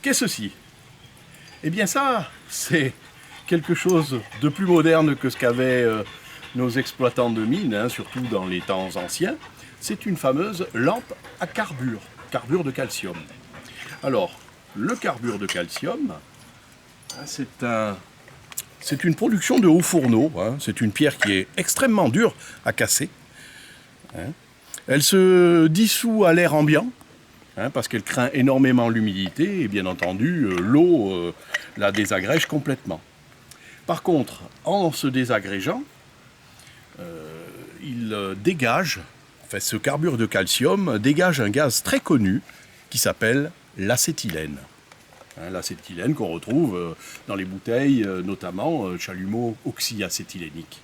Qu'est-ce ceci? Eh bien ça, c'est quelque chose de plus moderne que ce qu'avaient nos exploitants de mines, hein, surtout dans les temps anciens. C'est une fameuse lampe à carbure de calcium. Alors, le carbure de calcium, c'est une production de hauts fourneaux, hein. C'est une pierre qui est extrêmement dure à casser, hein. Elle se dissout à l'air ambiant, hein, parce qu'elle craint énormément l'humidité et bien entendu l'eau la désagrège complètement. Par contre, en se désagrégeant, ce carbure de calcium dégage un gaz très connu qui s'appelle l'acétylène. Hein, l'acétylène qu'on retrouve dans les bouteilles, notamment chalumeau oxyacétylénique.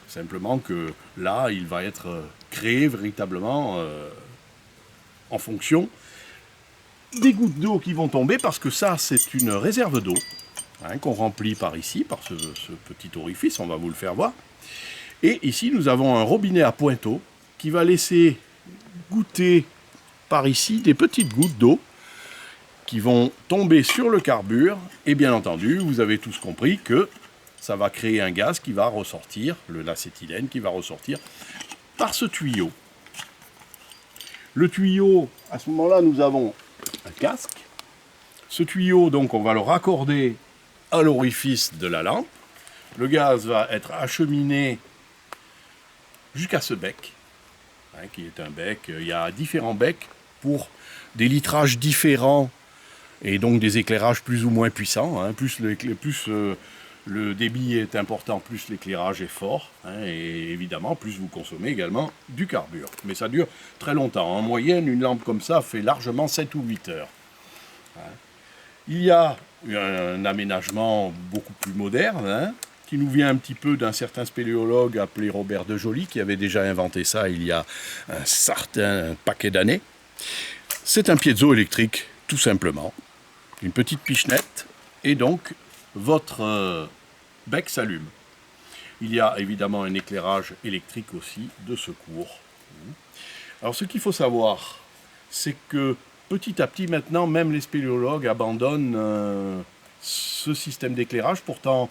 Simplement que là, il va être créé véritablement en fonction des gouttes d'eau qui vont tomber, parce que ça, c'est une réserve d'eau, hein, qu'on remplit par ici, par ce petit orifice, on va vous le faire voir. Et ici, nous avons un robinet à pointeau qui va laisser goûter par ici des petites gouttes d'eau qui vont tomber sur le carbure. Et bien entendu, vous avez tous compris que ça va créer un gaz qui va ressortir, l'acétylène qui va ressortir par ce tuyau. Le tuyau, à ce moment-là, nous avons un casque. Ce tuyau, donc, on va le raccorder à l'orifice de la lampe. Le gaz va être acheminé jusqu'à ce bec, hein, qui est un bec. Il y a différents becs pour des litrages différents et donc des éclairages plus ou moins puissants. Hein. Plus le débit est important, plus l'éclairage est fort, hein, et évidemment, plus vous consommez également du carbure. Mais ça dure très longtemps. En moyenne, une lampe comme ça fait largement 7 ou 8 heures. Hein. Il y a un aménagement beaucoup plus moderne, hein, qui nous vient un petit peu d'un certain spéléologue appelé Robert de Joly, qui avait déjà inventé ça il y a un certain paquet d'années. C'est un piezo-électrique, tout simplement. Une petite pichenette, et donc votre bec s'allume. Il y a évidemment un éclairage électrique aussi de secours. Alors ce qu'il faut savoir, c'est que petit à petit maintenant, même les spéléologues abandonnent ce système d'éclairage, pourtant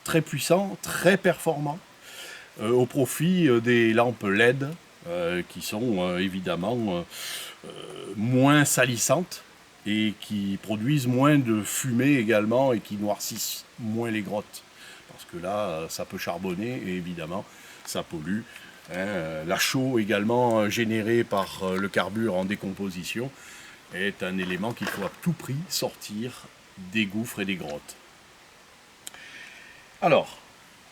très puissant, très performant, au profit des lampes LED, qui sont évidemment moins salissantes et qui produisent moins de fumée également et qui noircissent moins les grottes. Parce que là, ça peut charbonner et évidemment, ça pollue. Hein. La chaux également générée par le carbure en décomposition est un élément qu'il faut à tout prix sortir des gouffres et des grottes. Alors,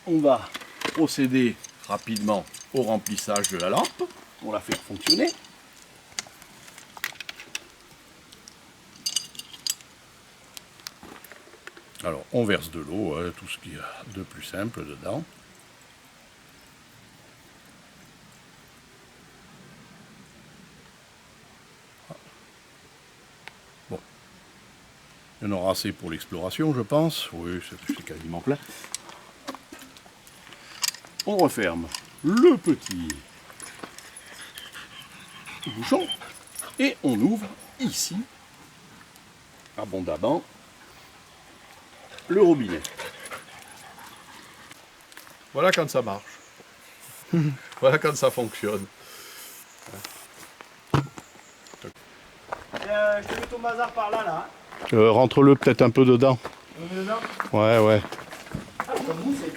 on va procéder rapidement au remplissage de la lampe. On la fait fonctionner. Alors, on verse de l'eau, hein, tout ce qu'il y a de plus simple dedans. Bon. Il y en aura assez pour l'exploration, je pense. Oui, c'est quasiment plein. On referme le petit bouchon et on ouvre ici abondamment le robinet. Voilà quand ça marche. Voilà quand ça fonctionne. Je te mets ton bazar par là, Rentre-le peut-être un peu dedans. On est dedans. Ouais. Ah, comme vous, c'est